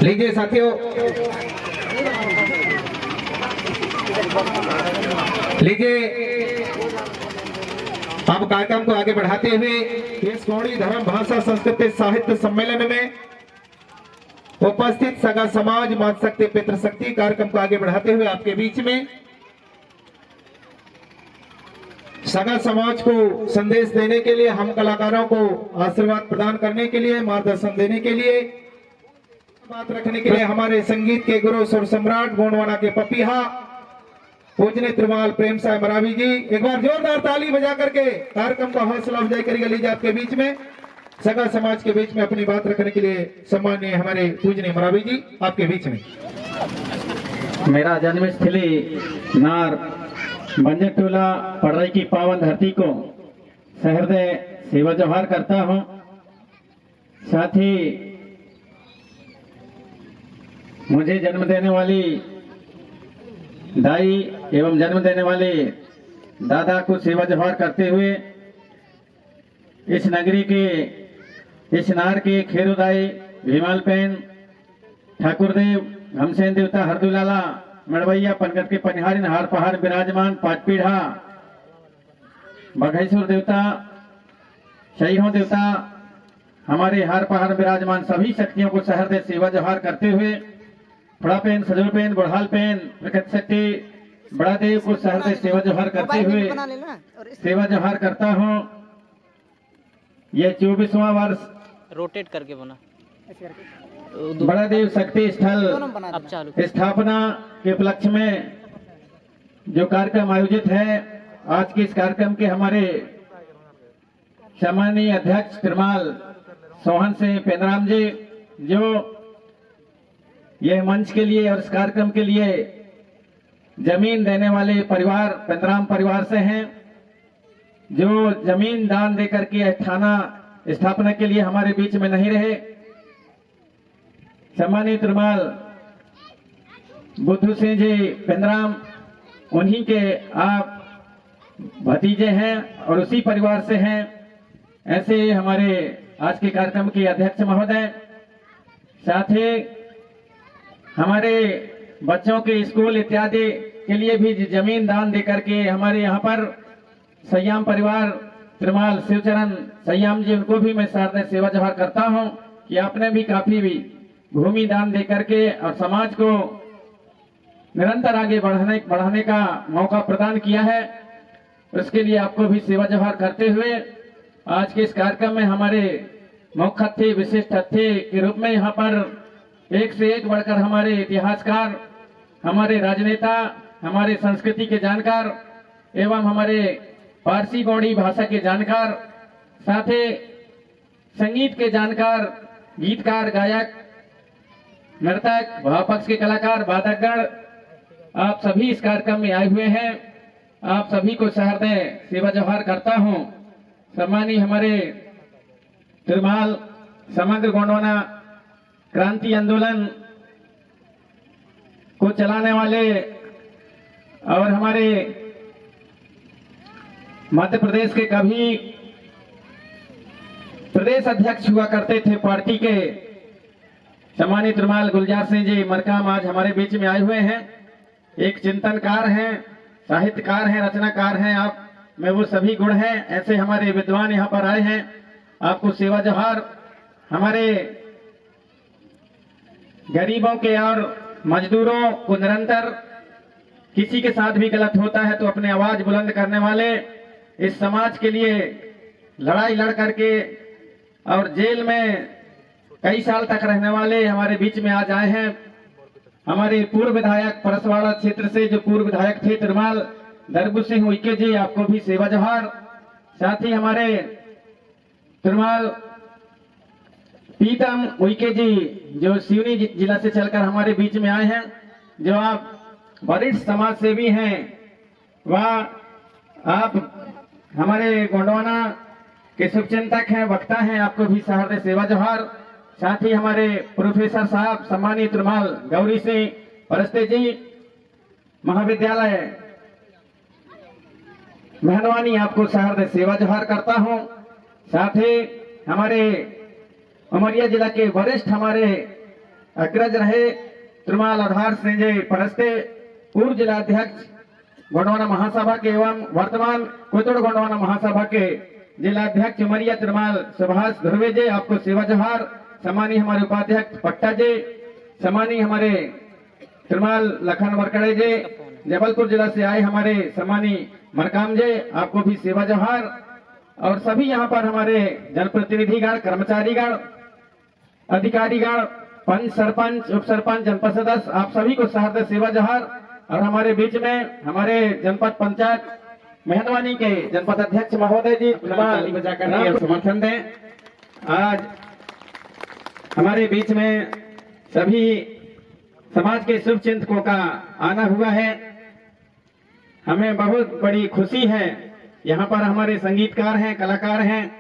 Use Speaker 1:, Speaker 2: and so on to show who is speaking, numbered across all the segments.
Speaker 1: लीजिए साथियों, लीजिए अब कार्यक्रम को आगे बढ़ाते हुए इस गौड़ी धर्म भाषा संस्कृति साहित्य सम्मेलन में उपस्थित सगा समाज मातृशक्ति पितृशक्ति कार्यक्रम को आगे बढ़ाते हुए आपके बीच में सगा समाज को संदेश देने के लिए, हम कलाकारों को आशीर्वाद प्रदान करने के लिए, मार्गदर्शन देने के लिए, बात रखने के लिए हमारे संगीत के गुरु सुर सम्राट गोंडवाना के पपीहा पूजनीय त्रिमाल प्रेम साहब मरावी जी, एक बार जोरदार ताली बजा करके कार्यक्रम का हौसला अफजाई करेगा। लीजिए आपके बीच में सगा समाज के बीच में अपनी बात रखने के लिए सम्माननीय हमारे पूजनीय मरावी जी आपके बीच में।
Speaker 2: मेरा जन्मस्थली नार बंजर टोला पढ़ाई की पावन धरती को सहृदय सेवा जोहार करता हूं। साथ ही मुझे जन्म देने वाली दाई एवं जन्म देने वाले दादा को सेवा जोहार करते हुए इस नगरी के, इस नार के खेरुदाई भीमाल पेन ठाकुरदेव घमसेन देवता हरदुलाला मड़वैया पनगट के पनिहारी हार पहाड़ विराजमान पाटपीढ़ा बघेश्वर देवता शहीहों देवता हमारे हार पहाड़ विराजमान सभी शक्तियों को सहृदय सेवा जोहार करते हुए बड़ा पेन सजोर पेन बुढ़ाल पेन प्रकट शक्ति बड़ा देव को सहृदय सेवा जोहार करते हुए सेवा जोहार करता हूँ। यह 24वां वर्ष
Speaker 3: रोटेट करके बना
Speaker 2: बड़ा देव शक्ति स्थल स्थापना के उपलक्ष्य में जो कार्यक्रम आयोजित है, आज के इस कार्यक्रम के हमारे सम्माननीय अध्यक्ष त्रिमाल सोहन सिंह पेंद्राम जी, जो यह मंच के लिए और इस कार्यक्रम के लिए जमीन देने वाले परिवार पेंद्राम परिवार से हैं, जो जमीन दान देकर के थाना स्थापना के लिए हमारे बीच में नहीं रहे। सम्मानित त्रिमाल बुद्धू सिंह जी पेंद्राम, उन्हीं के आप भतीजे हैं और उसी परिवार से हैं। ऐसे हमारे आज के कार्यक्रम के अध्यक्ष महोदय, साथ ही हमारे बच्चों के स्कूल इत्यादि के लिए भी जमीन दान देकर के हमारे यहाँ पर सयाम परिवार त्रिमाल शिवचरण सयाम जी, उनको भी मैं सहृदय सेवा जोहार करता हूँ कि आपने भी काफी भी भूमि दान देकर के और समाज को निरंतर आगे बढ़ाने का मौका प्रदान किया है। उसके लिए आपको भी सेवा जोहार करते हुए आज के इस कार्यक्रम में हमारे मुख्य अतिथि विशिष्ट अतिथि के रूप में यहाँ पर एक से एक बढ़कर हमारे इतिहासकार, हमारे राजनेता, हमारे संस्कृति के जानकार एवं हमारे पारसी गौड़ी भाषा के जानकार, साथ ही संगीत के जानकार, गीतकार, गायक, नर्तक, भावपक्ष के कलाकार, वादकगण, आप सभी इस कार्यक्रम में आए हुए हैं। आप सभी को सहृदय सेवा जोहार करता हूं। सम्मानीय हमारे त्रिमाल समग्र गोंडवाना क्रांति आंदोलन को चलाने वाले और हमारे मध्य प्रदेश के कभी प्रदेश अध्यक्ष हुआ करते थे पार्टी के सम्मानित त्रिमाल गुलजार सिंह जी मरकाम आज हमारे बीच में आए हुए हैं। एक चिंतनकार हैं, साहित्यकार हैं, रचनाकार हैं, आप में वो सभी गुण हैं। ऐसे हमारे विद्वान यहाँ पर आए हैं। आपको सेवा जोहार। हमारे गरीबों के और मजदूरों को निरंतर किसी के साथ भी गलत होता है तो अपने आवाज बुलंद करने वाले, इस समाज के लिए लड़ाई लड़ करके और जेल में कई साल तक रहने वाले हमारे बीच में आज आए हैं। हमारे पूर्व विधायक परसवाड़ा क्षेत्र से जो पूर्व विधायक थे त्रिमाल दरबू सिंह उइके जी, आपको भी सेवा जोहार। साथ ही हमारे त्रिमाल पीतम उइके जी जो सिवनी जिला से चलकर हमारे बीच में आए हैं, जो आप वरिष्ठ समाज सेवी हैं, वह आप हमारे गोंडवाना के शुभचिंतक हैं, वक्ता हैं, आपको भी सहृदय सेवा जोहार। साथ ही हमारे प्रोफेसर साहब सम्मानित त्रिमाल गौरी सिंह परस्ते जी महाविद्यालय मेहनवानी, आपको सहृदय सेवा जोहार करता हूं। साथ ही हमारे उमरिया जिला के वरिष्ठ हमारे अग्रज रहे त्रिमाल आधार संजय परस्ते पूर्व जिलाध्यक्ष गोंडवाना महासभा के एवं वर्तमान कोतुड़ गोंडवाना महासभा के जिलाध्यक्ष उमरिया त्रिमाल सुभाष ध्रुवे जी, आपको सेवा जोहार। सम्मानीय हमारे उपाध्यक्ष पट्टा जी, सम्मानीय हमारे त्रिमाल लखन वरकड़े जी, जबलपुर जिला से आए हमारे सम्मानीय मरकाम जी, आपको भी सेवा जोहार। और सभी यहाँ पर हमारे जनप्रतिनिधिगण, कर्मचारीगण, अधिकारीगण, पंच, सरपंच, उप सरपंच, जनपद सदस्य, आप सभी को सहर्ष सेवा जोहार। और हमारे बीच में हमारे जनपद पंचायत मेहरबानी के जनपद अध्यक्ष महोदय जी समर्थन दें। आज हमारे बीच में सभी समाज के शुभ चिंतकों का आना हुआ है, हमें बहुत बड़ी खुशी है। यहाँ पर हमारे संगीतकार हैं, कलाकार हैं,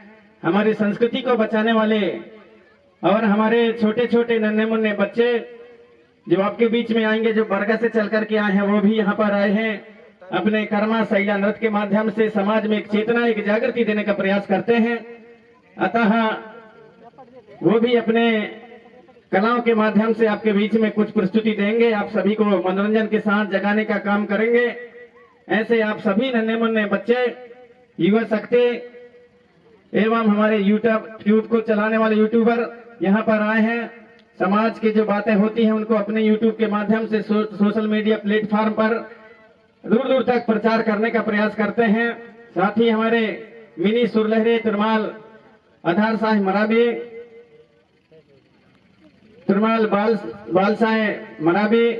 Speaker 2: हमारी संस्कृति को बचाने वाले और हमारे छोटे छोटे नन्हे मुन्ने बच्चे जो आपके बीच में आएंगे, जो बरगद से चल करके आए हैं, वो भी यहाँ पर आए हैं। अपने कर्मा शैला नृत्य के माध्यम से समाज में एक चेतना, एक जागृति देने का प्रयास करते हैं। अतः वो भी अपने कलाओं के माध्यम से आपके बीच में कुछ प्रस्तुति देंगे, आप सभी को मनोरंजन के साथ जगाने का काम करेंगे। ऐसे आप सभी नन्हे मुन्ने बच्चे, युवा शक्ति एवं हमारे यूट्यूब को चलाने वाले यूट्यूबर यहाँ पर आए हैं। समाज की जो बातें होती हैं उनको अपने यूट्यूब के माध्यम से सोशल मीडिया प्लेटफॉर्म पर दूर दूर तक प्रचार करने का प्रयास करते हैं। साथ ही हमारे मिनी सुरलहरे त्रिमाल आधार साह मराबी, त्रिमाल बालसाए मराबी,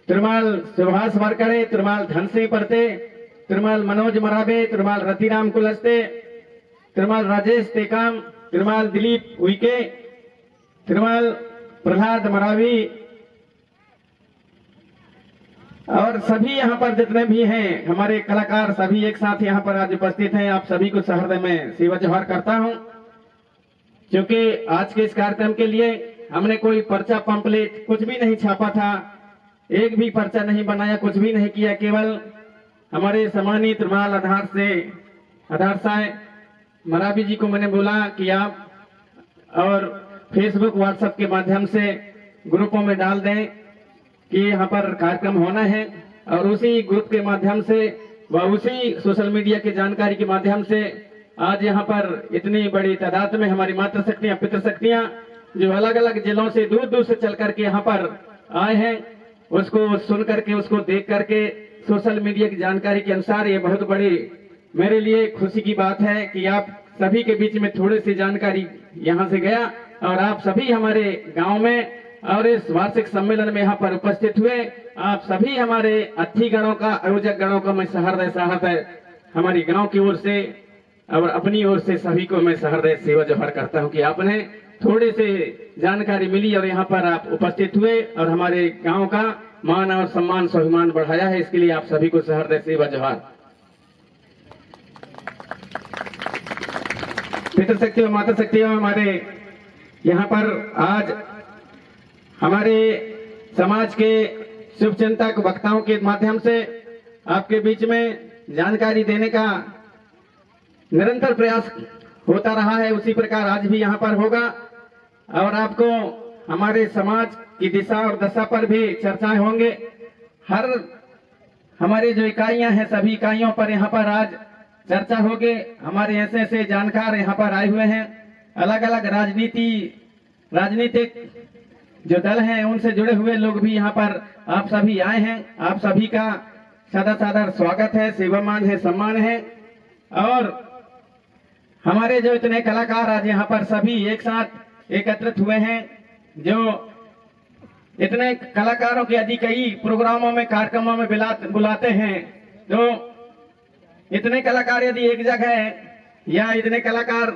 Speaker 2: त्रिमाल सुभाष वरकड़े, त्रिमाल धनसिंह परते, त्रिमाल मनोज मराबे, त्रिमाल रतिराम कुलस्ते, त्रिमाल राजेश टेकाम, त्रिमाल दिलीप उइके, त्रिमाल प्रहलाद मरावी और सभी यहाँ पर जितने भी हैं हमारे कलाकार, सभी एक साथ यहाँ पर आज उपस्थित हैं। आप सभी को सहर्ष में सेवा जोहार करता हूँ। क्योंकि आज के इस कार्यक्रम के लिए हमने कोई पर्चा पंपलेट कुछ भी नहीं छापा था, एक भी पर्चा नहीं बनाया, कुछ भी नहीं किया। केवल हमारे सम्मानित त्रिमाल आधार साय मराबी जी को मैंने बोला कि आप और फेसबुक व्हाट्सएप के माध्यम से ग्रुपों में डाल दें कि यहाँ पर कार्यक्रम होना है, और उसी ग्रुप के माध्यम से व उसी सोशल मीडिया की जानकारी के माध्यम से आज यहाँ पर इतनी बड़ी तादाद में हमारी मातृशक्तियाँ, पितृशक्तियाँ जो अलग अलग जिलों से दूर दूर से चल करके यहाँ पर आए हैं, उसको सुन करके, उसको देख करके सोशल मीडिया की जानकारी के अनुसार ये बहुत बड़ी मेरे लिए खुशी की बात है कि आप सभी के बीच में थोड़ी सी जानकारी यहाँ से गया और आप सभी हमारे गांव में और इस वार्षिक सम्मेलन में यहाँ पर उपस्थित हुए। आप सभी हमारे अतिथि गणों का, आयोजक गणों का मैं सहर्ष हमारी गांव की ओर से और अपनी ओर से सभी को मैं सहर्ष सेवा जोहार करता हूँ कि आपने थोड़ी सी जानकारी मिली और यहाँ पर आप उपस्थित हुए और हमारे गांव का मान और सम्मान स्वाभिमान बढ़ाया है। इसके लिए आप सभी को सहर्ष सेवा जोहार। पितृशक्ति और मातृशक्ति हमारे यहाँ पर आज हमारे समाज के शुभ चिंतक वक्ताओं के माध्यम से आपके बीच में जानकारी देने का निरंतर प्रयास होता रहा है, उसी प्रकार आज भी यहाँ पर होगा और आपको हमारे समाज की दिशा और दशा पर भी चर्चाएं होंगे। हर हमारी जो इकाइयां हैं सभी इकाइयों पर यहाँ पर आज चर्चा होगी। हमारे ऐसे ऐसे जानकार यहाँ पर आए हुए हैं, अलग अलग राजनीतिक जो दल हैं उनसे जुड़े हुए लोग भी यहाँ पर आप सभी आए हैं। आप सभी का सदा सादर स्वागत है, सेवामान है, सम्मान है। और हमारे जो इतने कलाकार आज यहाँ पर सभी एक साथ एकत्रित हुए हैं, जो इतने कलाकारों के यदि कई प्रोग्रामों में, कार्यक्रमों में बुलाते हैं, तो इतने कलाकार यदि एक जगह या इतने कलाकार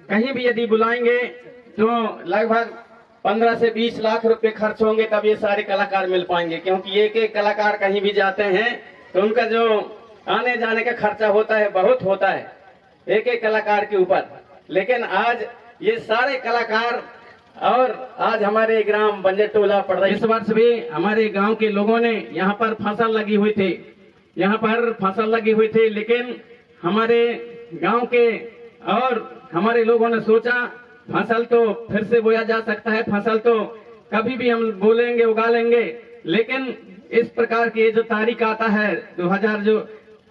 Speaker 2: कहीं भी यदि बुलाएंगे तो लगभग 15 से 20 लाख रुपए खर्च होंगे, तब ये सारे कलाकार मिल पाएंगे। क्योंकि एक एक कलाकार कहीं भी जाते हैं तो उनका जो आने जाने का खर्चा होता है बहुत होता है एक एक कलाकार के ऊपर। लेकिन आज ये सारे कलाकार और आज हमारे ग्राम बंजरटोला पड़ रही, इस वर्ष भी हमारे गांव के लोगों ने यहाँ पर फसल लगी हुई थी, लेकिन हमारे गांव के और हमारे लोगों ने सोचा फसल तो फिर से बोया जा सकता है, फसल तो
Speaker 3: कभी भी हम बोलेंगे उगा लेंगे, लेकिन इस प्रकार की ये जो तारीख आता है 2000 जो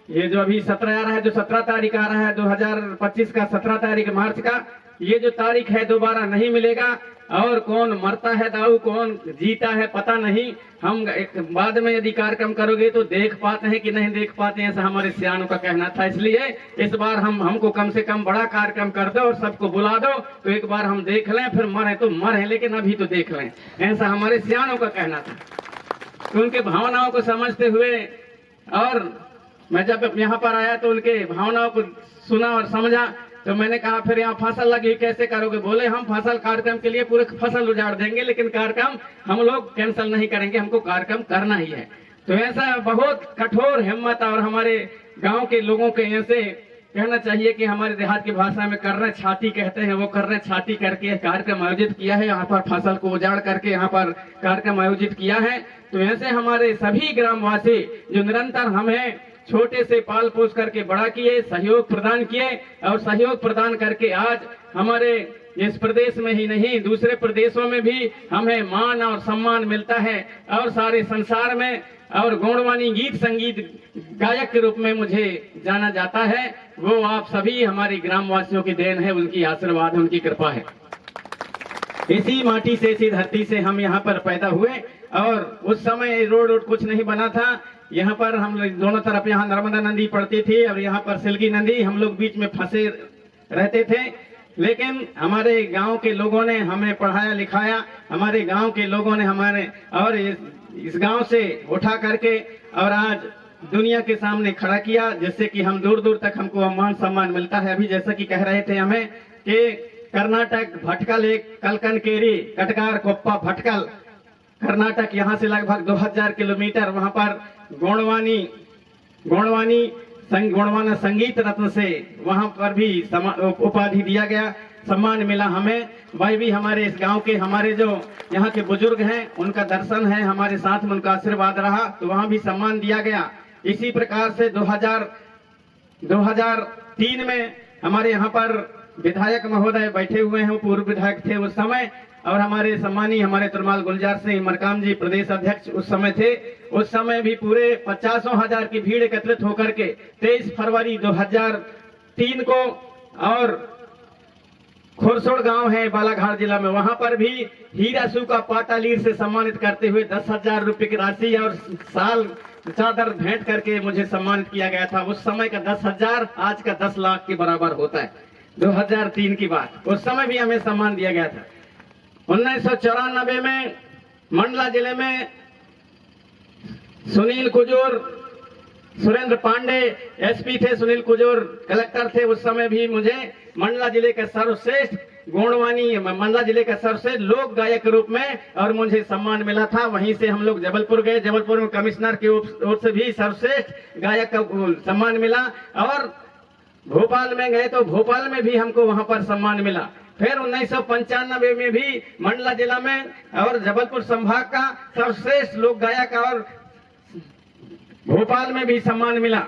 Speaker 3: ये जो अभी 17 आ रहा है, जो 17 तारीख आ रहा है 2025 का 17 तारीख मार्च का, ये जो तारीख है दोबारा नहीं मिलेगा। और कौन मरता है दाऊ कौन जीता है पता नहीं। हम एक बाद में यदि कार्यक्रम करोगे तो देख पाते हैं कि नहीं देख पाते हैं, ऐसा हमारे सियानों का कहना था। इसलिए इस बार हमको कम से कम बड़ा कार्यक्रम कर दो और सबको बुला दो, तो एक बार हम देख लें, फिर मरे तो मरे लेकिन अभी तो देख लें, ऐसा हमारे सियानों का कहना था। तो उनके भावनाओं को समझते हुए, और मैं जब यहाँ पर आया तो उनके भावनाओं को सुना और समझा, तो मैंने कहा फिर यहाँ फसल लगी कैसे करोगे? बोले हम फसल कार्यक्रम के लिए पूरे फसल उजाड़ देंगे, लेकिन कार्यक्रम हम लोग कैंसिल नहीं करेंगे, हमको कार्यक्रम करना ही है। तो ऐसा बहुत कठोर हिम्मत, और हमारे गांव के लोगों के ऐसे कहना चाहिए कि हमारे देहात की भाषा में कर्रे छाती कहते हैं, वो कर्रे छाती करके कार्यक्रम आयोजित किया है। यहाँ पर फसल को उजाड़ करके यहाँ पर कार्यक्रम आयोजित किया है। तो ऐसे हमारे सभी ग्रामवासी जो निरंतर हमें छोटे से पाल पोस करके बड़ा किए, सहयोग प्रदान किए, और सहयोग प्रदान करके आज हमारे इस प्रदेश में ही नहीं दूसरे प्रदेशों में भी हमें मान और सम्मान मिलता है, और सारे संसार में, और गौड़वानी गीत संगीत गायक के रूप में मुझे जाना जाता है। वो आप सभी हमारे ग्रामवासियों की देन है, उनकी आशीर्वाद है, उनकी कृपा है। इसी माटी से, इसी धरती से हम यहाँ पर पैदा हुए, और उस समय रोड कुछ नहीं बना था। यहाँ पर हम दोनों तरफ यहाँ नर्मदा नदी पड़ती थी, और यहाँ पर सिलगी नदी, हम लोग बीच में फंसे रहते थे। लेकिन हमारे गांव के लोगों ने हमें पढ़ाया लिखाया, हमारे गांव के लोगों ने हमारे और इस गांव से उठा करके और आज दुनिया के सामने खड़ा किया, जिससे कि हम दूर दूर तक हमको मान सम्मान मिलता है। अभी जैसा कि कह रहे थे हमें कि कर्नाटक भटकल, एक कलकनकेरी कटकार कोप्पा भटकल कर्नाटक, यहाँ से लगभग 2000 किलोमीटर, वहां पर गोंडवाना संगीत रत्न से वहां पर भी उपाधि दिया गया, सम्मान मिला हमें। भाई भी हमारे इस गांव के, हमारे जो यहाँ के बुजुर्ग हैं, उनका दर्शन है हमारे साथ में, उनका आशीर्वाद रहा, तो वहां भी सम्मान दिया गया। इसी प्रकार से 2003 में हमारे यहाँ पर विधायक महोदय बैठे हुए हैं, वो पूर्व विधायक थे उस समय, और हमारे सम्मानी हमारे तुरमाल गुलजार सिंह मरकाम जी प्रदेश अध्यक्ष उस समय थे। उस समय भी पूरे 50,000 की भीड़ एकत्रित होकर के 23 फरवरी 2003 को, और खोरसोड़ गांव है बालाघाट जिला में, वहां पर भी हीरासू का पाटालीर से सम्मानित करते हुए 10,000 रुपए की राशि और साल चादर भेंट करके मुझे सम्मानित किया गया था। उस समय का 10,000 आज का 10 लाख के बराबर होता है। 2003 की बात, उस समय भी हमें सम्मान दिया गया था। 1994 में मंडला जिले में सुनील कुजूर, सुरेंद्र पांडे एसपी थे, सुनील कुजूर कलेक्टर थे। उस समय भी मुझे मंडला जिले का सर्वश्रेष्ठ मंडला जिले का सर्वश्रेष्ठ लोक गायक के रूप में और मुझे सम्मान मिला था। वहीं से हम लोग जबलपुर गए, जबलपुर में कमिश्नर की ओर से भी सर्वश्रेष्ठ गायक का सम्मान मिला, और भोपाल में गए तो भोपाल में भी हमको वहां पर सम्मान मिला। फिर 1995 में भी मंडला जिला में और जबलपुर संभाग का सर्वश्रेष्ठ लोक गायक और भोपाल में भी सम्मान मिला।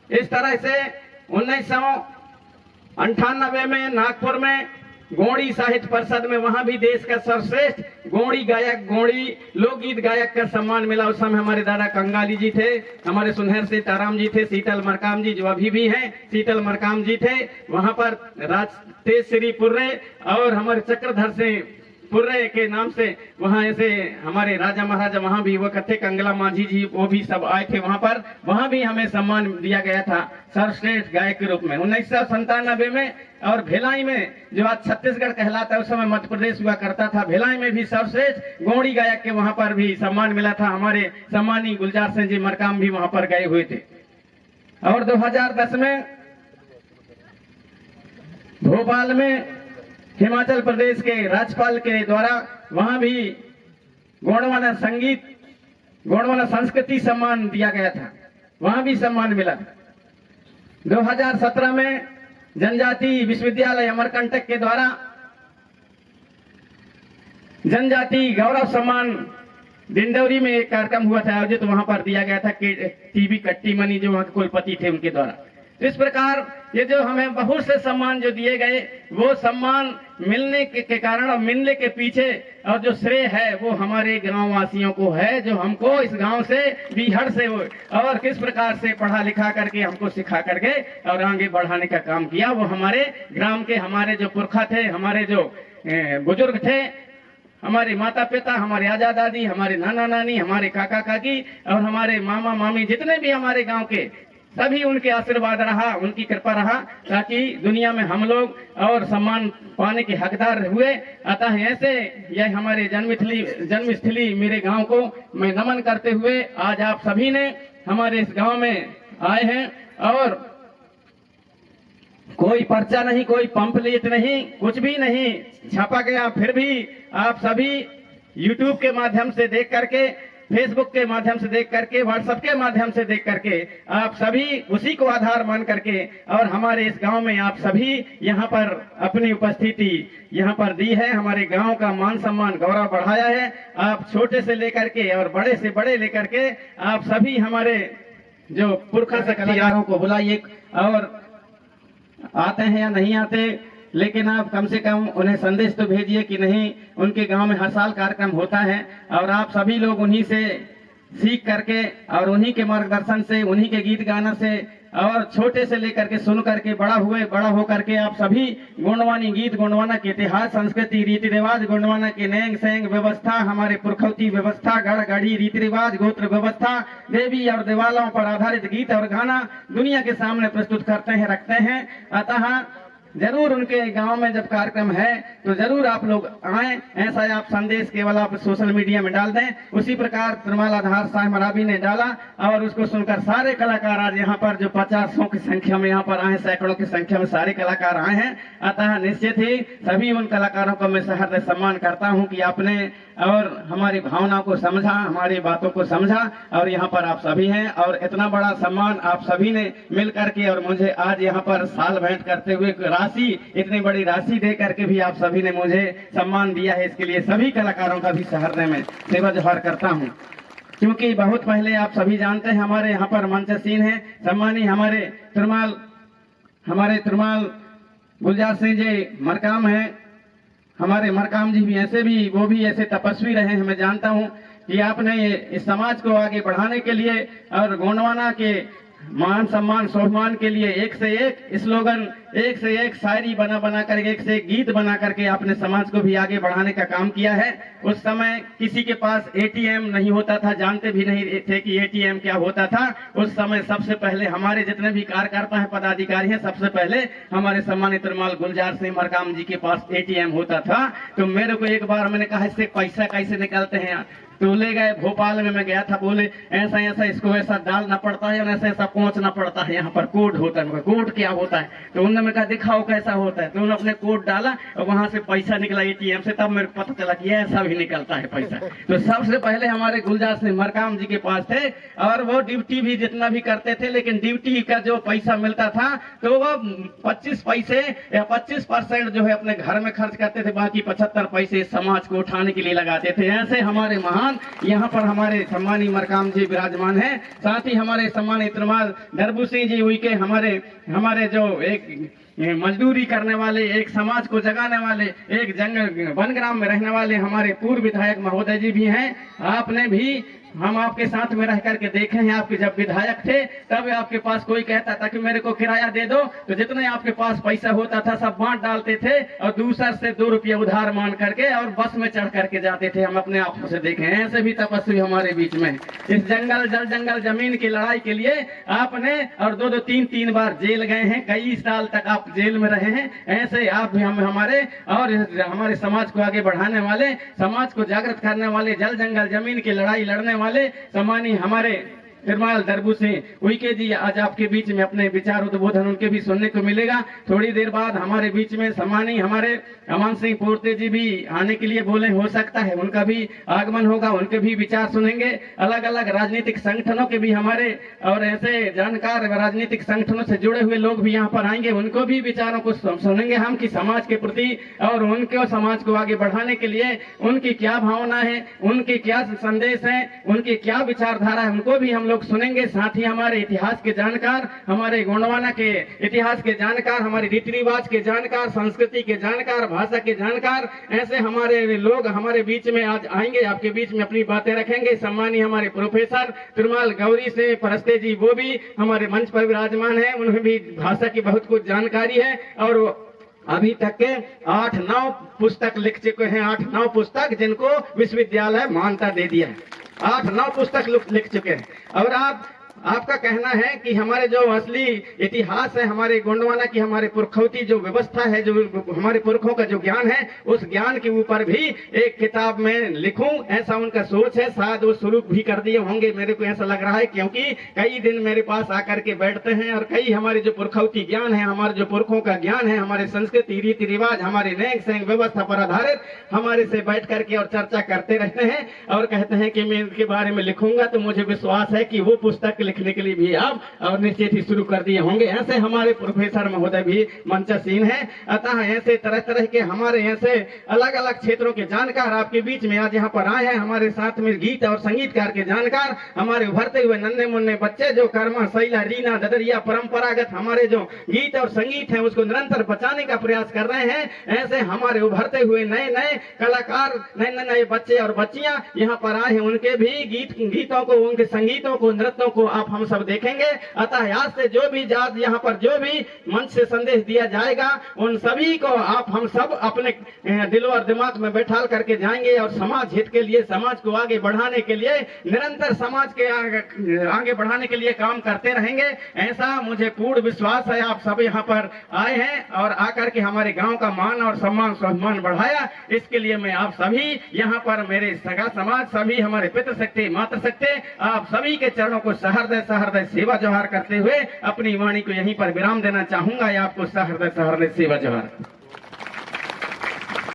Speaker 3: इस तरह से 1998 में नागपुर में गोंडी साहित्य परिषद में, वहां भी देश का सर्वश्रेष्ठ गोंडी गायक, गोंडी लोकगीत गायक का सम्मान मिला। उस समय हमारे दादा कंगाली जी थे, हमारे सुनहर से ताराम जी थे, शीतल मरकाम जी जो अभी भी हैं, शीतल मरकाम जी थे। वहां पर राज तेज श्री पुर्रे और हमारे चक्रधर से पुर्रे के नाम से वहां ऐसे हमारे राजा महाराजा वहां भी वो कथे, कंगला माझी जी वो भी सब आए थे वहां पर, वहां भी हमें सम्मान दिया गया था सर्वश्रेष्ठ गायक के रूप में 1997 में। और भिलाई में जो आज छत्तीसगढ़ कहलाता है, उस समय मध्य प्रदेश हुआ करता था, भिलाई में भी सर्वश्रेष्ठ गोंडी गायक के वहां पर भी सम्मान मिला था। हमारे सम्मानी गुलजार सिंह जी मरकाम भी वहां पर गए हुए थे। और 2010 में भोपाल में हिमाचल प्रदेश के राज्यपाल के द्वारा वहां भी गोंडवाना संगीत, गोंडवाना संस्कृति सम्मान दिया गया था, वहां भी सम्मान मिला। 2017 में जनजाति विश्वविद्यालय अमरकंटक के द्वारा जनजाति गौरव सम्मान डिंडौरी में एक कार्यक्रम हुआ था आयोजित, वहां पर दिया गया था कि टीबी कट्टी मनी जो वहां के कुलपति थे उनके द्वारा। इस प्रकार ये जो हमें बहुत से सम्मान जो दिए गए, वो सम्मान मिलने के कारण और मिलने के पीछे और जो श्रेय है वो हमारे गांव वासियों को है, जो हमको इस गांव से बीहड़ से और किस प्रकार से पढ़ा लिखा करके हमको सिखा करके और आगे बढ़ाने का काम किया, वो हमारे ग्राम के हमारे जो पुरखा थे, हमारे जो बुजुर्ग थे, हमारे माता पिता, हमारे आजा दादी, हमारे नाना नानी, हमारे काका काकी और हमारे मामा मामी, जितने भी हमारे गांव के सभी, उनके आशीर्वाद रहा, उनकी कृपा रहा, ताकि दुनिया में हम लोग और सम्मान पाने के हकदार हुए। अतः ऐसे यह हमारे जन्मस्थली मेरे गांव को मैं नमन करते हुए आज आप सभी ने हमारे इस गांव में आए हैं, और कोई पर्चा नहीं, कोई पंपलेट नहीं, कुछ भी नहीं छापा गया, फिर भी आप सभी यूट्यूब के माध्यम से देख करके, फेसबुक के माध्यम से देख करके, व्हाट्सएप के माध्यम से देख करके आप सभी उसी को आधार मान करके और हमारे इस गांव में आप सभी यहां पर अपनी उपस्थिति यहां पर दी है, हमारे गांव का मान सम्मान गौरव बढ़ाया है। आप छोटे से लेकर के और बड़े से बड़े लेकर के आप सभी हमारे जो पुरखा से कलाकारों को बुलाइए, और आते हैं या नहीं आते, लेकिन आप कम से कम उन्हें संदेश तो भेजिए कि नहीं, उनके गांव में हर साल कार्यक्रम होता है और आप सभी लोग उन्हीं से सीख करके और उन्हीं के मार्गदर्शन से, उन्हीं के गीत गाना से और छोटे से लेकर के सुन करके बड़ा हो करके आप सभी गोंडवानी गीत, गोंडवाना के इतिहास, संस्कृति, रीति रिवाज, गोंडवाना के नेंग सेंग व्यवस्था, हमारे पुरखौती व्यवस्था, गढ़ गढ़ी रीति रिवाज, गोत्र व्यवस्था, देवी और देवालों पर आधारित गीत और गाना दुनिया के सामने प्रस्तुत करते हैं, रखते हैं। अतः जरूर उनके गांव में जब कार्यक्रम है तो जरूर आप लोग आए, ऐसा आप संदेश केवल आप सोशल मीडिया में डाल दें। उसी प्रकार तिरुमाल आधार साहब मराबी ने डाला और उसको सुनकर सारे कलाकार आज यहाँ पर जो 50 की संख्या में यहाँ पर आए, सैकड़ों की संख्या में सारे कलाकार आए हैं। अतः निश्चित ही सभी उन कलाकारों को मैं सहृदय सम्मान करता हूँ कि आपने और हमारी भावना को समझा, हमारी बातों को समझा, और यहाँ पर आप सभी हैं और इतना बड़ा सम्मान आप सभी ने मिल करके और मुझे आज यहाँ पर साल भेंट करते हुए राशि, इतनी बड़ी राशि दे करके भी आप सभी ने मुझे सम्मान दिया है। इसके लिए सभी कलाकारों का भी सहृदय में सेवा जोहार करता हूँ, क्योंकि बहुत पहले आप सभी जानते हैं हमारे यहाँ पर मंचसीन है सम्मानी हमारे तिरुमाल गुलजार सिंह जी मरकाम है। हमारे मरकाम जी भी ऐसे भी, वो भी ऐसे तपस्वी रहे हैं। मैं जानता हूँ कि आपने इस समाज को आगे बढ़ाने के लिए और गोंडवाना के मान सम्मान स्वाभिमान के लिए एक से एक स्लोगन, एक से एक शायरी बना कर, एक से एक गीत बना करके आपने समाज को भी आगे बढ़ाने का काम किया है। उस समय किसी के पास एटीएम नहीं होता था, जानते भी नहीं थे कि एटीएम क्या होता था। उस समय सबसे पहले हमारे जितने भी कार्यकर्ता हैं, पदाधिकारी हैं, सबसे पहले हमारे सम्मानित तिरुमाल गुलजार सिंह मरकाम जी के पास एटीएम होता था। तो मेरे को एक बार मैंने कहा इससे पैसा कैसे निकालते हैं, तो ले गए भोपाल में, मैं गया था, बोले ऐसा ऐसा इसको ऐसा डालना पड़ता है और ऐसा ऐसा पहुंचना पड़ता है, यहाँ पर कोड होता है। कोड क्या होता है? तो उन्होंने मैं कहा दिखाओ कैसा होता है। तो उन्होंने अपने कोड डाला और वहां से पैसा निकला एटीएम से, तब मेरे को पता चला कि ऐसा भी निकलता है पैसा। तो सबसे पहले हमारे गुलजार सिंह मरकाम जी के पास थे और वो ड्यूटी भी जितना भी करते थे, लेकिन ड्यूटी का जो पैसा मिलता था तो वो 25 पैसे या 25% जो है अपने घर में खर्च करते थे, बाकी 75 पैसे समाज को उठाने के लिए लगाते थे। ऐसे हमारे महान यहाँ पर हमारे सम्मानी मरकाम जी विराजमान हैं। साथ ही हमारे सम्मानी तिरुमाल दरबू सिंह जी हुई के हमारे जो एक मजदूरी करने वाले, एक समाज को जगाने वाले, एक जंगल वनग्राम में रहने वाले हमारे पूर्व विधायक महोदय जी भी हैं। आपने भी, हम आपके साथ में रह करके देखे हैं, आपके जब विधायक थे तब आपके पास कोई कहता था कि मेरे को किराया दे दो, तो जितने आपके पास पैसा होता था सब बांट डालते थे और दूसर से 2 रुपये उधार मान करके और बस में चढ़ करके जाते थे। हम अपने आंखों से देखे हैं। ऐसे भी तपस्वी हमारे बीच में। इस जंगल जमीन की लड़ाई के लिए आपने और 2-2, 3-3 बार जेल गए हैं, कई साल तक आप जेल में रहे हैं। ऐसे आप भी हमारे और हमारे समाज को आगे बढ़ाने वाले, समाज को जागृत करने वाले, जंगल जमीन की लड़ाई लड़ने वाले सम्मानी हमारे तिरुमाल दरबू सिंह उइके जी आज आपके बीच में अपने विचार उद्बोधन उनके भी सुनने को मिलेगा। थोड़ी देर बाद हमारे बीच में सम्मानी हमारे अमन सिंह पोर्ते जी भी आने के लिए बोले, हो सकता है उनका भी आगमन होगा, उनके भी विचार सुनेंगे। अलग अलग राजनीतिक संगठनों के भी हमारे और ऐसे जानकार राजनीतिक संगठनों से जुड़े हुए लोग भी यहाँ पर आएंगे, उनको भी विचारों को सुनेंगे हम कि समाज के प्रति और उनके समाज को आगे बढ़ाने के लिए उनकी क्या भावना है, उनके क्या संदेश है, उनकी क्या विचारधारा है, उनको भी हम लोग सुनेंगे, साथ ही हमारे इतिहास के जानकार, हमारे गोंडवाना के इतिहास के जानकार, हमारे रीति रिवाज के जानकार, संस्कृति के जानकार, भाषा के जानकार, ऐसे हमारे लोग हमारे बीच में आज आएंगे, आपके बीच में अपनी बातें रखेंगे। सम्मानीय हमारे प्रोफेसर तिरुमाल गौरी से परस्ते जी, वो भी हमारे मंच पर विराजमान है, उन्हें भी भाषा की बहुत कुछ जानकारी है और अभी तक के 8-9 पुस्तक लिख चुके हैं, 8-9 पुस्तक जिनको विश्वविद्यालय मान्यता दे दिया है, 8-9 पुस्तक लिख चुके हैं। और आपका कहना है कि हमारे जो असली इतिहास है, हमारे गोंडवाना की, हमारे पुरखौती जो व्यवस्था है, जो हमारे पुरखों का जो ज्ञान है, उस ज्ञान के ऊपर भी एक किताब में लिखूं, ऐसा उनका सोच है। शायद वो शुरू भी कर दिए होंगे, मेरे को ऐसा लग रहा है, क्योंकि कई दिन मेरे पास आकर के बैठते हैं और कई हमारे जो पुरखौती ज्ञान है, हमारे जो पुरखों का ज्ञान है, हमारे संस्कृति रीति रिवाज, हमारे नैंग सैंग व्यवस्था पर आधारित हमारे से बैठ करके और चर्चा करते रहते हैं और कहते हैं कि मैं इनके बारे में लिखूंगा। तो मुझे विश्वास है कि वो पुस्तक लिखने के लिए भी आप और निश्चित ही शुरू कर दिए होंगे। ऐसे हमारे प्रोफेसर महोदय भी मंचशीन है। अतः ऐसे तरह तरह के हमारे ऐसे अलग अलग क्षेत्रों के जानकार आपके बीच में आज यहाँ पर आए हैं। हमारे साथ में गीत और संगीतकार के जानकार, हमारे उभरते हुए नन्हे मुन्ने बच्चे जो कर्मा शैला रीना ददरिया परंपरागत हमारे जो गीत और संगीत है उसको निरंतर बचाने का प्रयास कर रहे हैं। ऐसे हमारे उभरते हुए नए नए कलाकार, नए नए बच्चे और बच्चियां यहाँ पर आए हैं, उनके भी गीतों को, उनके संगीतों को, नृत्यों को आप हम सब देखेंगे। अतः आज से जो भी जात यहाँ पर जो भी मंच से संदेश दिया जाएगा उन सभी को आप हम सब अपने दिलो और दिमाग में बैठा करके जाएंगे और समाज हित के लिए, समाज को आगे बढ़ाने के लिए, निरंतर समाज के आगे बढ़ाने के लिए काम करते रहेंगे। ऐसा मुझे पूर्ण विश्वास है। आप सब यहाँ पर आए हैं और आकर के हमारे गांव का मान और सम्मान बढ़ाया, इसके लिए मैं आप सभी यहाँ पर मेरे सगा समाज, सभी हमारे पितृ शक्ति मातृ शक्ति, आप सभी के चरणों को सहृदय सेवा जोहार करते हुए अपनी वाणी को यहीं पर विराम देना चाहूंगा। आपको सहृदय सेवा जोहार।